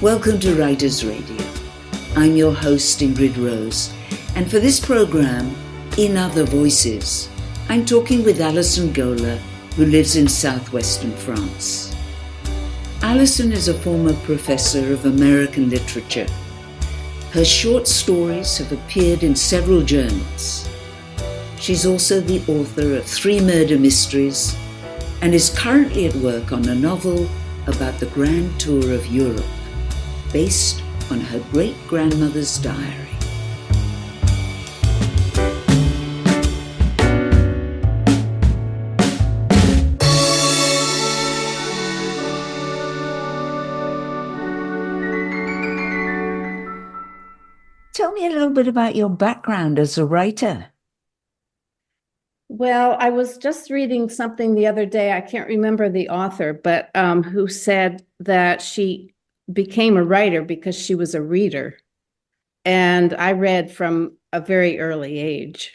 Welcome to Writers Radio. I'm your host, Ingrid Rose, and for this program, In Other Voices, I'm talking with Alison Goeller, who lives in southwestern France. Alison is a former professor of American literature. Her short stories have appeared in several journals. She's also the author of 3 murder mysteries and is currently at work on a novel about the Grand Tour of Europe, based on her great-grandmother's diary. Tell me a little bit about your background as a writer. Well, I was just reading something the other day, I can't remember the author, but who said that she became a writer because she was a reader. And I read from a very early age,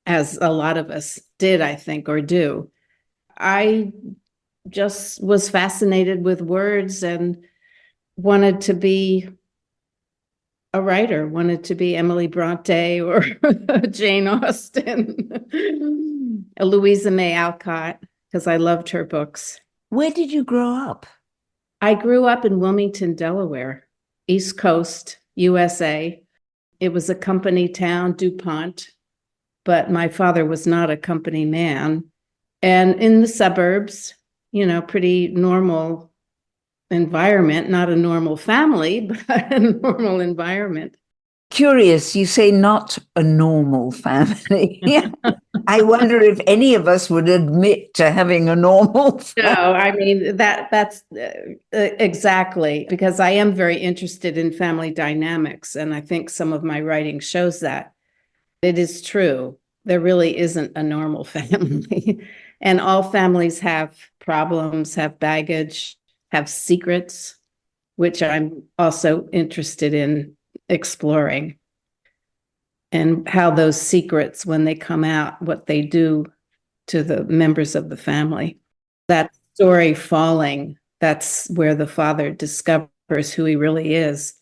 as a lot of us did, I think, or do. I just was fascinated with words and wanted to be a writer, wanted to be Emily Bronte or Jane Austen, Louisa May Alcott, because I loved her books. Where did you grow up? I grew up in Wilmington, Delaware, East Coast, USA. It was a company town, DuPont, but my father was not a company man. And in the suburbs, pretty normal environment, not a normal family, but a normal environment. Curious, you say not a normal family. I wonder if any of us would admit to having a normal family. No, I mean, that's exactly, because I am very interested in family dynamics, and I think some of my writing shows that. It is true. There really isn't a normal family. And all families have problems, have baggage, have secrets, which I'm also interested in exploring, and how those secrets, when they come out, what they do to the members of the family. That story, Falling, that's where the father discovers who he really is,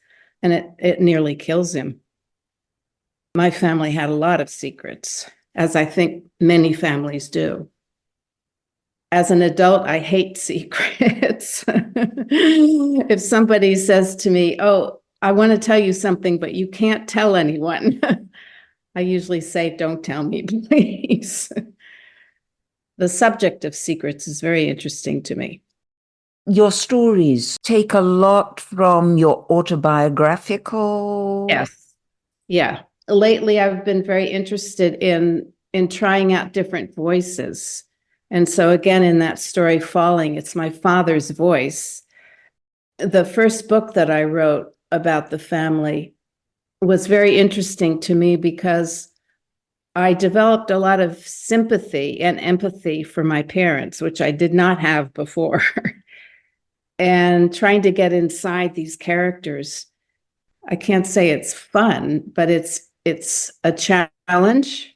and it nearly kills him. My family had a lot of secrets, as I think many families do. As an adult, I hate secrets. If somebody says to me, "Oh, I want to tell you something, but you can't tell anyone," I usually say, "Don't tell me, please." The subject of secrets is very interesting to me. Your stories take a lot from your autobiographical. Yes. Yeah. Lately, I've been very interested in trying out different voices. And so again, in that story, Falling, it's my father's voice. The first book that I wrote about the family was very interesting to me because I developed a lot of sympathy and empathy for my parents, which I did not have before. And trying to get inside these characters, I can't say it's fun, but it's a challenge.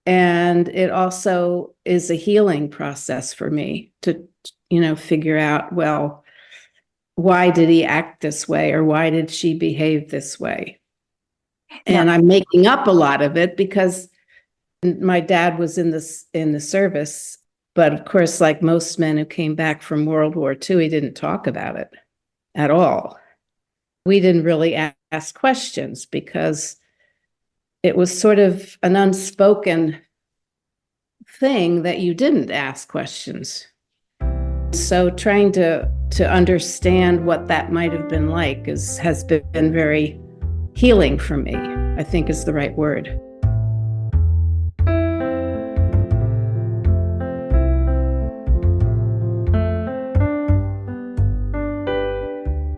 And it also is a healing process for me to, figure out, well, why did he act this way, or why did she behave this way? And I'm making up a lot of it because my dad was in the service, but of course, like most men who came back from World War II, he didn't talk about it at all. We didn't really ask questions because it was sort of an unspoken thing that you didn't ask questions. So trying to understand what that might have been like has been very healing for me, I think is the right word.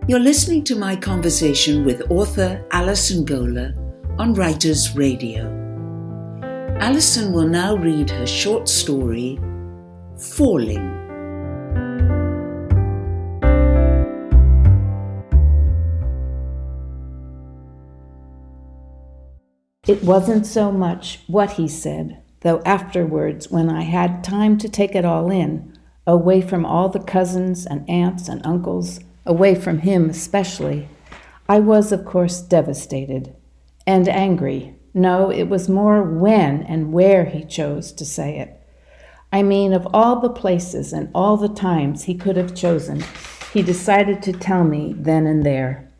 You're listening to my conversation with author Alison Goeller on Writers Radio. Alison will now read her short story, Falling. It wasn't so much what he said, though afterwards, when I had time to take it all in, away from all the cousins and aunts and uncles, away from him especially, I was, of course, devastated and angry. No, it was more when and where he chose to say it. I mean, of all the places and all the times he could have chosen, he decided to tell me then and there.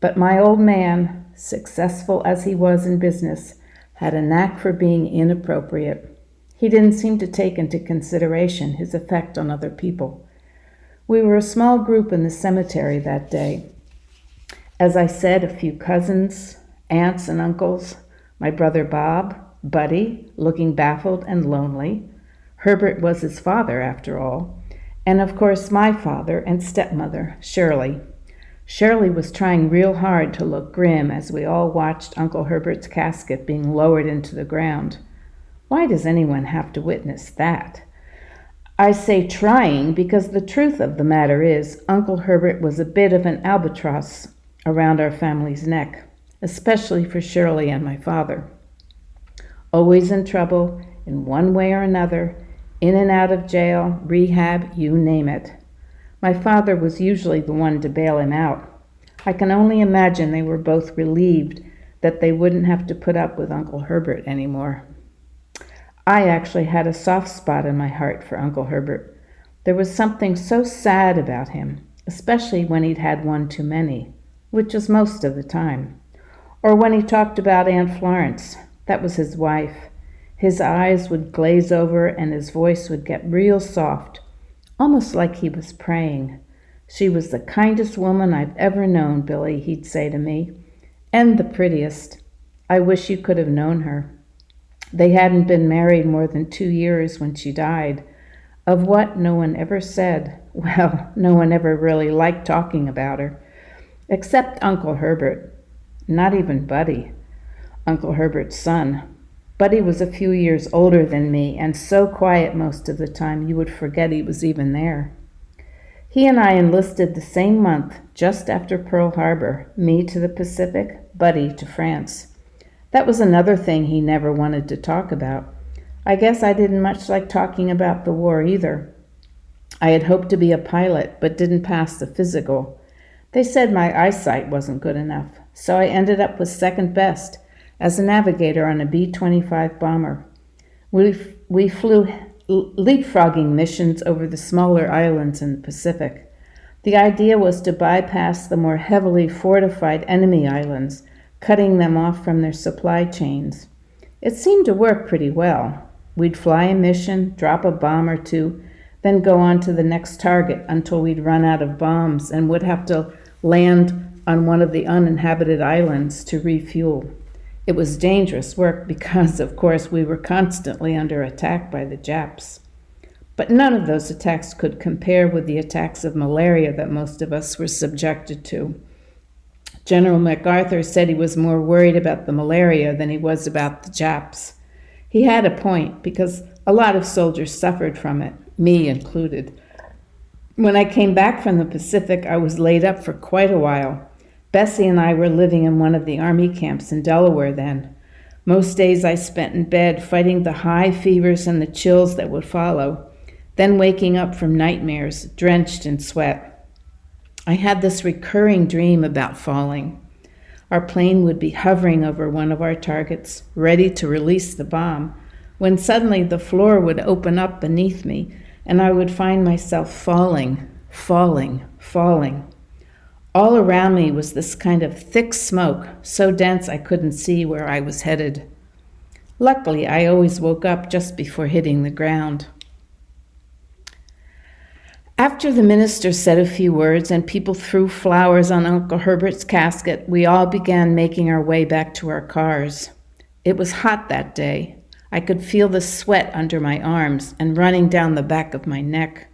But my old man, successful as he was in business, had a knack for being inappropriate. He didn't seem to take into consideration his effect on other people. We were a small group in the cemetery that day. As I said, a few cousins, aunts and uncles, my brother Bob, Buddy, looking baffled and lonely. Herbert was his father, after all. And of course, my father and stepmother, Shirley. Shirley was trying real hard to look grim as we all watched Uncle Herbert's casket being lowered into the ground. Why does anyone have to witness that? I say trying because the truth of the matter is Uncle Herbert was a bit of an albatross around our family's neck, especially for Shirley and my father. Always in trouble, in one way or another, in and out of jail, rehab, you name it. My father was usually the one to bail him out. I can only imagine they were both relieved that they wouldn't have to put up with Uncle Herbert anymore. I actually had a soft spot in my heart for Uncle Herbert. There was something so sad about him, especially when he'd had one too many, which was most of the time. Or when he talked about Aunt Florence, that was his wife. His eyes would glaze over and his voice would get real soft, almost like he was praying. She was the kindest woman I've ever known, Billy, he'd say to me, and the prettiest. I wish you could have known her. They hadn't been married more than 2 years when she died. Of what, no one ever said. Well, no one ever really liked talking about her, except Uncle Herbert. Not even Buddy, Uncle Herbert's son. Buddy was a few years older than me and so quiet most of the time you would forget he was even there. He and I enlisted the same month, just after Pearl Harbor, me to the Pacific, Buddy to France. That was another thing he never wanted to talk about. I guess I didn't much like talking about the war either. I had hoped to be a pilot, but didn't pass the physical. They said my eyesight wasn't good enough, so I ended up with second best, as a navigator on a B-25 bomber. We flew leapfrogging missions over the smaller islands in the Pacific. The idea was to bypass the more heavily fortified enemy islands, cutting them off from their supply chains. It seemed to work pretty well. We'd fly a mission, drop a bomb or two, then go on to the next target until we'd run out of bombs and would have to land on one of the uninhabited islands to refuel. It was dangerous work because, of course, we were constantly under attack by the Japs. But none of those attacks could compare with the attacks of malaria that most of us were subjected to. General MacArthur said he was more worried about the malaria than he was about the Japs. He had a point because a lot of soldiers suffered from it, me included. When I came back from the Pacific, I was laid up for quite a while. Bessie and I were living in one of the army camps in Delaware then. Most days I spent in bed fighting the high fevers and the chills that would follow, then waking up from nightmares, drenched in sweat. I had this recurring dream about falling. Our plane would be hovering over one of our targets, ready to release the bomb, when suddenly the floor would open up beneath me, and I would find myself falling. All around me was this kind of thick smoke, so dense I couldn't see where I was headed. Luckily, I always woke up just before hitting the ground. After the minister said a few words and people threw flowers on Uncle Herbert's casket, we all began making our way back to our cars. It was hot that day. I could feel the sweat under my arms and running down the back of my neck.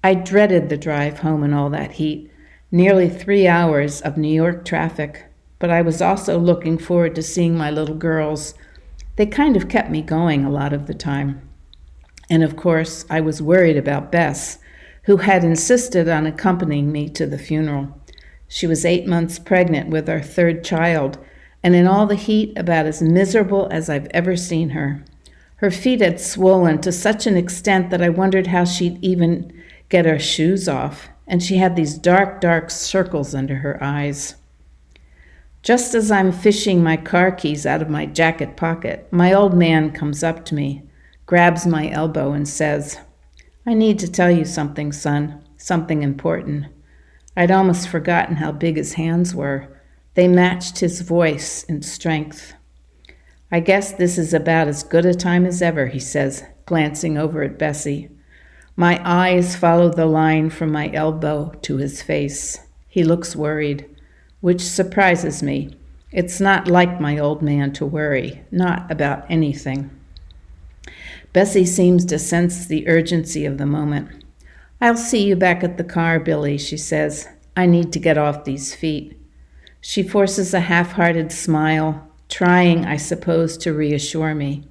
I dreaded the drive home in all that heat. Nearly 3 hours of New York traffic, but I was also looking forward to seeing my little girls. They kind of kept me going a lot of the time. And of course, I was worried about Bess, who had insisted on accompanying me to the funeral. She was 8 months pregnant with our third child, and in all the heat, about as miserable as I've ever seen her. Her feet had swollen to such an extent that I wondered how she'd even get her shoes off. and she had these dark, dark circles under her eyes. Just as I'm fishing my car keys out of my jacket pocket, my old man comes up to me, grabs my elbow, and says, "I need to tell you something, son, something important." I'd almost forgotten how big his hands were. They matched his voice and strength. "I guess this is about as good a time as ever," he says, glancing over at Bessie. My eyes follow the line from my elbow to his face. He looks worried, which surprises me. It's not like my old man to worry, not about anything. Bessie seems to sense the urgency of the moment. "I'll see you back at the car, Billy," she says. "I need to get off these feet." She forces a half-hearted smile, trying, I suppose, to reassure me.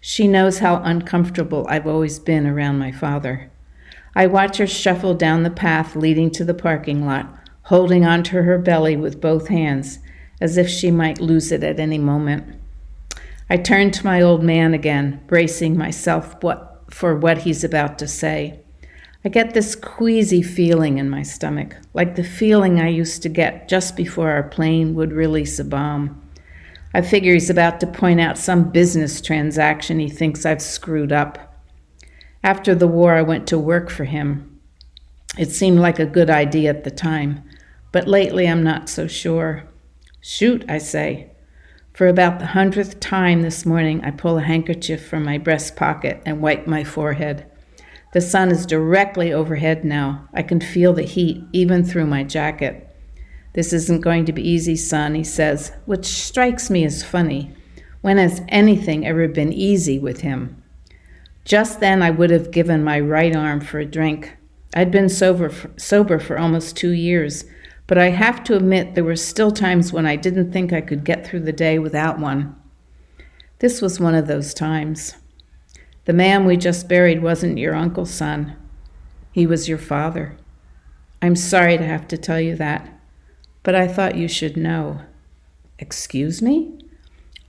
She knows how uncomfortable I've always been around my father. I watch her shuffle down the path leading to the parking lot, holding onto her belly with both hands, as if she might lose it at any moment. I turn to my old man again, bracing myself for what he's about to say. I get this queasy feeling in my stomach, like the feeling I used to get just before our plane would release a bomb. I figure he's about to point out some business transaction he thinks I've screwed up. After the war, I went to work for him. It seemed like a good idea at the time, but lately I'm not so sure. "Shoot," I say. For about the 100th time this morning, I pull a handkerchief from my breast pocket and wipe my forehead. The sun is directly overhead now. I can feel the heat even through my jacket. "This isn't going to be easy, son," he says, which strikes me as funny. When has anything ever been easy with him? Just then I would have given my right arm for a drink. I'd been sober for almost 2 years, but I have to admit there were still times when I didn't think I could get through the day without one. This was one of those times. "The man we just buried wasn't your uncle, son. He was your father." "I'm sorry to have to tell you that, but I thought you should know." "Excuse me?"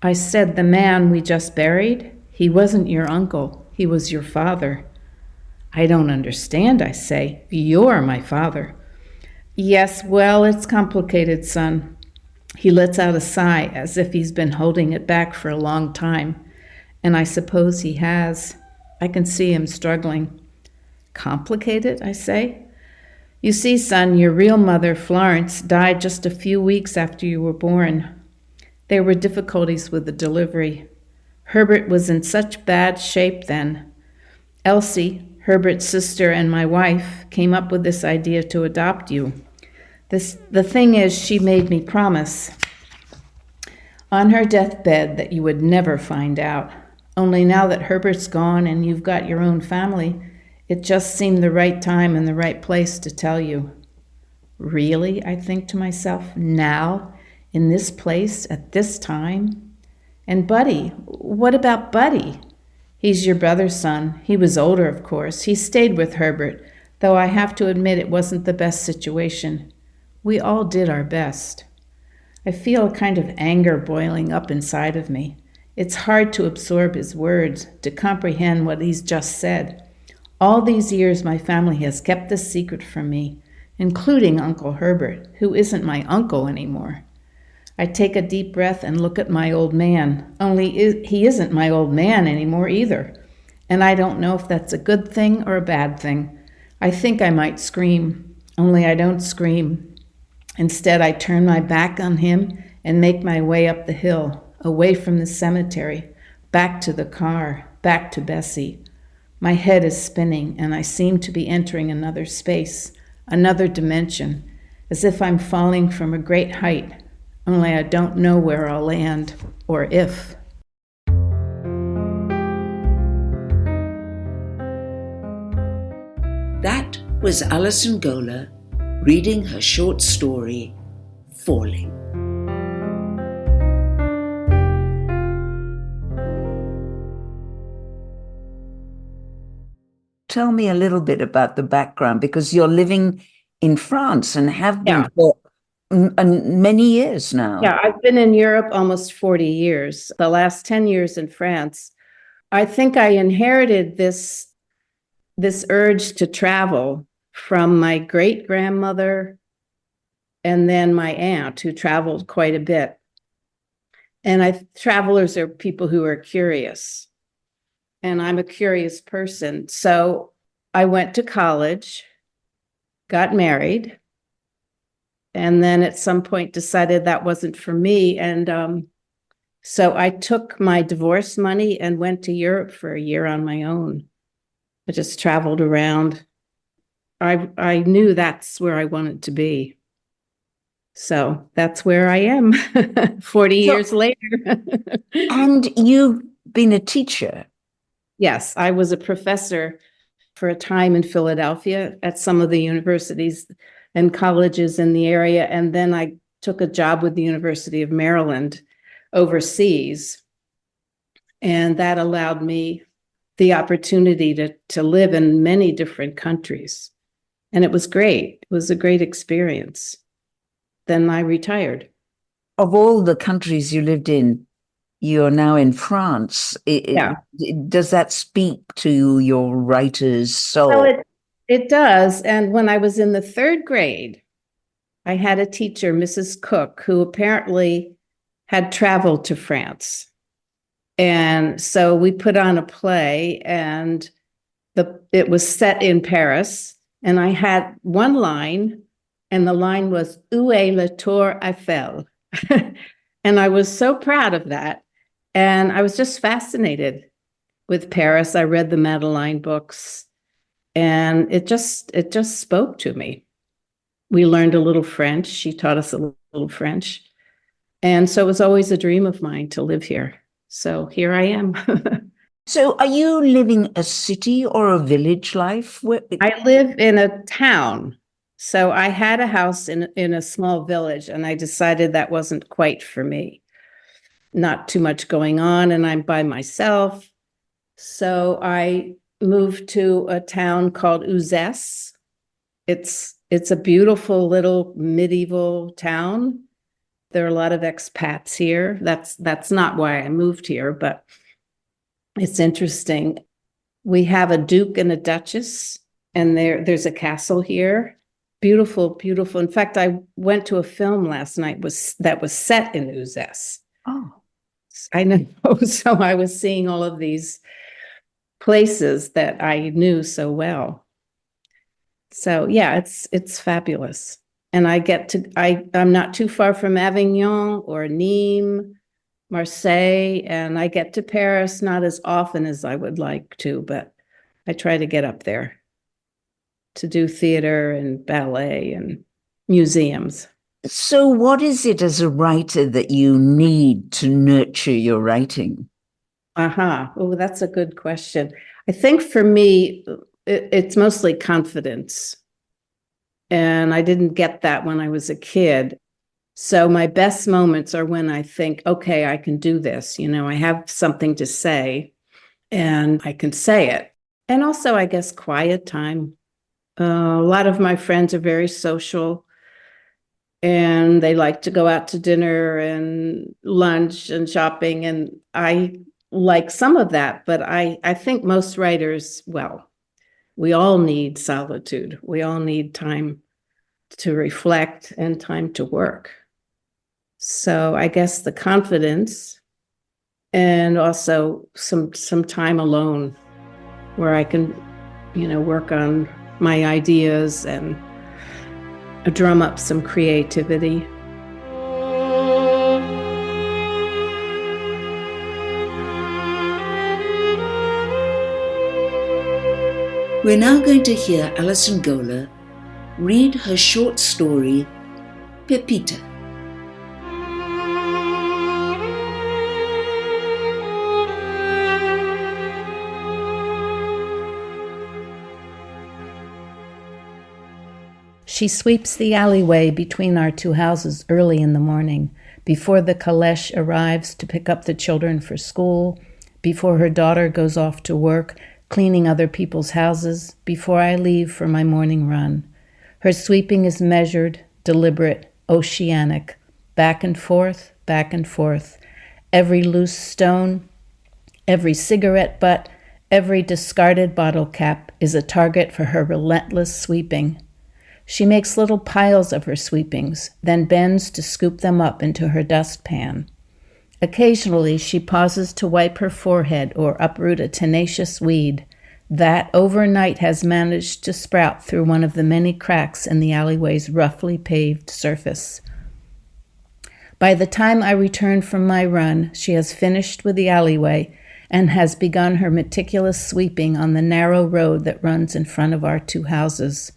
"I said the man we just buried, he wasn't your uncle. He was your father." "I don't understand," I say. "You're my father." "Yes, well, it's complicated, son." He lets out a sigh as if he's been holding it back for a long time, and I suppose he has. I can see him struggling. "Complicated?" I say. "You see, son, your real mother, Florence, died just a few weeks after you were born. There were difficulties with the delivery. Herbert was in such bad shape then. Elsie, Herbert's sister and my wife, came up with this idea to adopt you. The thing is, she made me promise on her deathbed that you would never find out. Only now that Herbert's gone and you've got your own family, it just seemed the right time and the right place to tell you." Really, I think to myself, now, in this place, at this time? And Buddy, what about Buddy? He's your brother's son. He was older, of course. He stayed with Herbert, though I have to admit it wasn't the best situation. We all did our best. I feel a kind of anger boiling up inside of me. It's hard to absorb his words, to comprehend what he's just said. All these years my family has kept this secret from me, including Uncle Herbert, who isn't my uncle anymore. I take a deep breath and look at my old man, only he isn't my old man anymore either. And I don't know if that's a good thing or a bad thing. I think I might scream, only I don't scream. Instead, I turn my back on him and make my way up the hill, away from the cemetery, back to the car, back to Bessie. My head is spinning, and I seem to be entering another space, another dimension, as if I'm falling from a great height, only I don't know where I'll land, or if. That was Alison Goeller reading her short story, Falling. Tell me a little bit about the background, because you're living in France and have been for many years now. Yeah, I've been in Europe almost 40 years, the last 10 years in France. I think I inherited this urge to travel from my great-grandmother and then my aunt, who traveled quite a bit. And travelers are people who are curious. And I'm a curious person. So I went to college, got married, and then at some point decided that wasn't for me. And so I took my divorce money and went to Europe for a year on my own. I just traveled around. I knew that's where I wanted to be. So that's where I am 40 years later. And you've been a teacher. Yes, I was a professor for a time in Philadelphia at some of the universities and colleges in the area. And then I took a job with the University of Maryland overseas. And that allowed me the opportunity to live in many different countries. And it was great. It was a great experience. Then I retired. Of all the countries you lived in, you're now in France. Does that speak to your writer's soul? Well, it does. And when I was in the third grade, I had a teacher, Mrs. Cook, who apparently had traveled to France. And so we put on a play, and it was set in Paris. And I had one line, and the line was, "Où est la Tour Eiffel?" And I was so proud of that. And I was just fascinated with Paris. I read the Madeleine books, and it just spoke to me. We learned a little French. She taught us a little French. And so it was always a dream of mine to live here. So here I am. So are you living a city or a village life? I live in a town. So I had a house in a small village, and I decided that wasn't quite for me. Not too much going on, and I'm by myself. So I moved to a town called Uzès. It's a beautiful little medieval town. There are a lot of expats here. That's not why I moved here, but it's interesting. We have a duke and a duchess, and there's a castle here. Beautiful, beautiful. In fact, I went to a film last night that was set in Uzès. Oh, I know. So I was seeing all of these places that I knew so well. So yeah, it's fabulous. And I'm not too far from Avignon or Nîmes, Marseille, and I get to Paris not as often as I would like to, but I try to get up there to do theater and ballet and museums. So what is it as a writer that you need to nurture your writing? Oh, that's a good question. I think for me, it's mostly confidence. And I didn't get that when I was a kid. So my best moments are when I think, okay, I can do this. I have something to say and I can say it. And also, I guess, quiet time. A lot of my friends are very social, and they like to go out to dinner and lunch and shopping. And I like some of that, but I think most writers, we all need solitude. We all need time to reflect and time to work. So I guess the confidence, and also some time alone where I can, work on my ideas and drum up some creativity. We're now going to hear Alison Goeller read her short story, Pepita. She sweeps the alleyway between our two houses early in the morning, before the calèche arrives to pick up the children for school, before her daughter goes off to work, cleaning other people's houses, before I leave for my morning run. Her sweeping is measured, deliberate, oceanic, back and forth, every loose stone, every cigarette butt, every discarded bottle cap, is a target for her relentless sweeping. She makes little piles of her sweepings, then bends to scoop them up into her dustpan. Occasionally, she pauses to wipe her forehead or uproot a tenacious weed that overnight has managed to sprout through one of the many cracks in the alleyway's roughly paved surface. By the time I return from my run, she has finished with the alleyway and has begun her meticulous sweeping on the narrow road that runs in front of our two houses.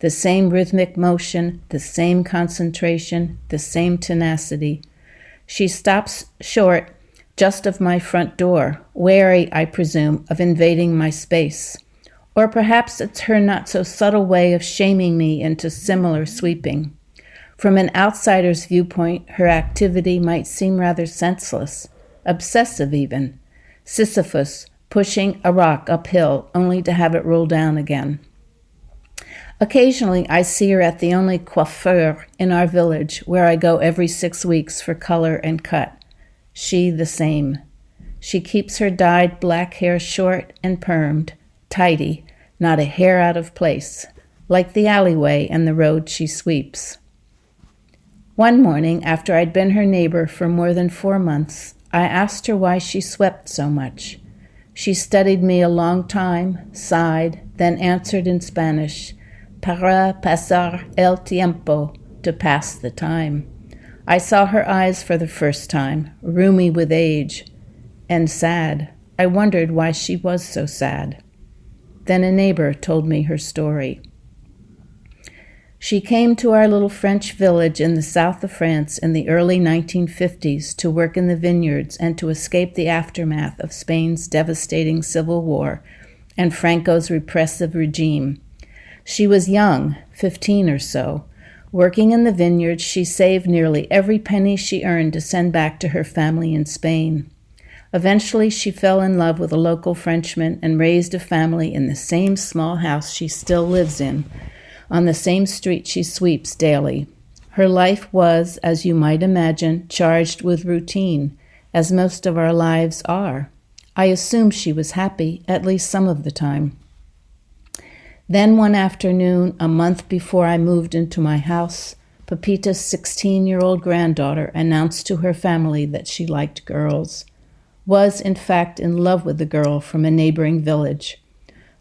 The same rhythmic motion, the same concentration, the same tenacity. She stops short just of my front door, wary, I presume, of invading my space. Or perhaps it's her not-so-subtle way of shaming me into similar sweeping. From an outsider's viewpoint, her activity might seem rather senseless, obsessive even. Sisyphus pushing a rock uphill only to have it roll down again. Occasionally, I see her at the only coiffeur in our village, where I go every 6 weeks for color and cut. She the same. She keeps her dyed black hair short and permed, tidy, not a hair out of place, like the alleyway and the road she sweeps. One morning, after I'd been her neighbor for more than 4 months, I asked her why she swept so much. She studied me a long time, sighed, then answered in Spanish, "Para pasar el tiempo," to pass the time. I saw her eyes for the first time, rheumy with age, and sad. I wondered why she was so sad. Then a neighbor told me her story. She came to our little French village in the south of France in the early 1950s to work in the vineyards and to escape the aftermath of Spain's devastating civil war and Franco's repressive regime. She was young, 15 or so. Working in the vineyards, she saved nearly every penny she earned to send back to her family in Spain. Eventually, she fell in love with a local Frenchman and raised a family in the same small house she still lives in, on the same street she sweeps daily. Her life was, as you might imagine, charged with routine, as most of our lives are. I assume she was happy, at least some of the time. Then one afternoon, a month before I moved into my house, Pepita's 16-year-old granddaughter announced to her family that she liked girls, was in fact in love with the girl from a neighboring village.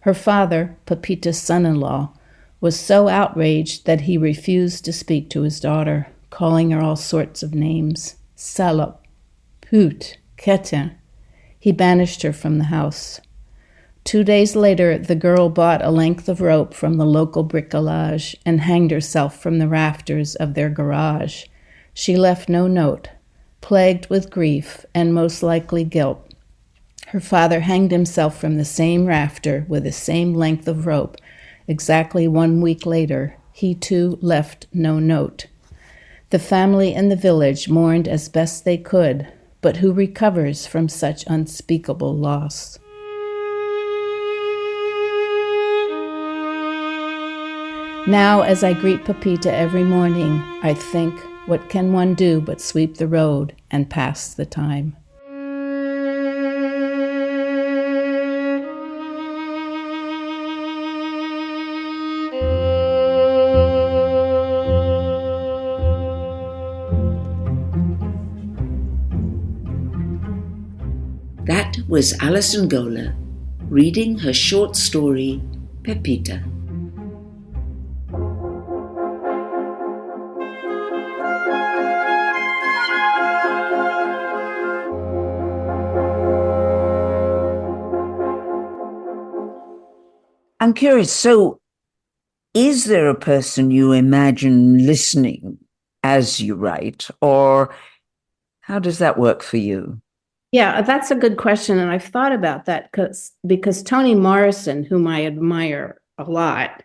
Her father, Pepita's son-in-law, was so outraged that he refused to speak to his daughter, calling her all sorts of names. Salope, pute, crétin. He banished her from the house. 2 days later, the girl bought a length of rope from the local bricolage and hanged herself from the rafters of their garage. She left no note, plagued with grief and most likely guilt. Her father hanged himself from the same rafter with the same length of rope. Exactly 1 week later, he too left no note. The family and the village mourned as best they could, but who recovers from such unspeakable loss? Now, as I greet Pepita every morning, I think, what can one do but sweep the road and pass the time? That was Alison Goeller reading her short story, Pepita. I'm curious, so is there a person you imagine listening as you write, or how does that work for you? Yeah, that's a good question. And I've thought about that because Toni Morrison, whom I admire a lot,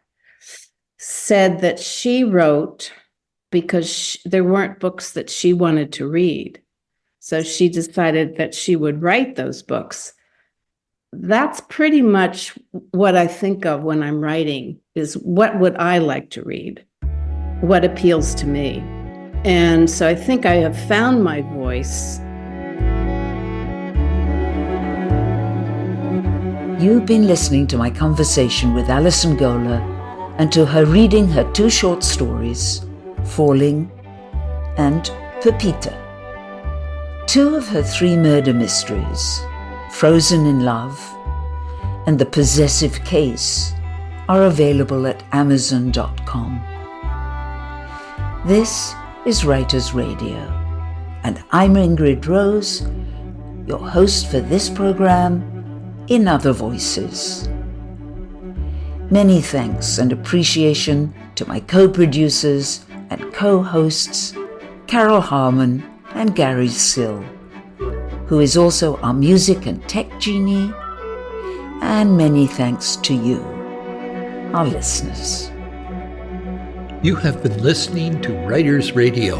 said that she wrote because there weren't books that she wanted to read. So she decided that she would write those books. That's pretty much what I think of when I'm writing, is what would I like to read? What appeals to me? And so I think I have found my voice. You've been listening to my conversation with Alison Goeller and to her reading her 2 short stories, Fallen and Pepita. 2 of her 3 murder mysteries, Frozen in Love and The Possessive Case, are available at Amazon.com. This is Writers Radio, and I'm Ingrid Rose, your host for this program, In Other Voices. Many thanks and appreciation to my co-producers and co-hosts, Carol Harmon and Gary Sill, who is also our music and tech genie, and many thanks to you, our listeners. You have been listening to Writers Radio,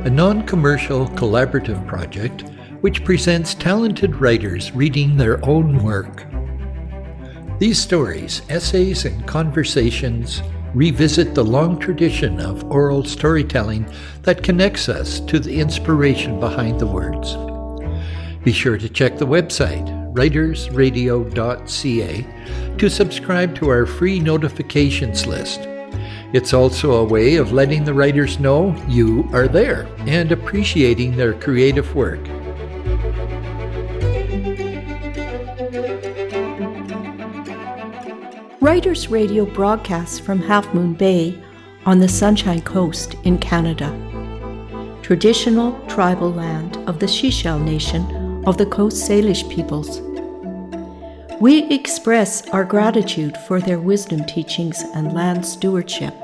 a non-commercial collaborative project which presents talented writers reading their own work. These stories, essays, and conversations revisit the long tradition of oral storytelling that connects us to the inspiration behind the words. Be sure to check the website, writersradio.ca, to subscribe to our free notifications list. It's also a way of letting the writers know you are there and appreciating their creative work. Writers Radio broadcasts from Half Moon Bay on the Sunshine Coast in Canada, traditional tribal land of the Sechelt Nation of the Coast Salish peoples. We express our gratitude for their wisdom teachings and land stewardship.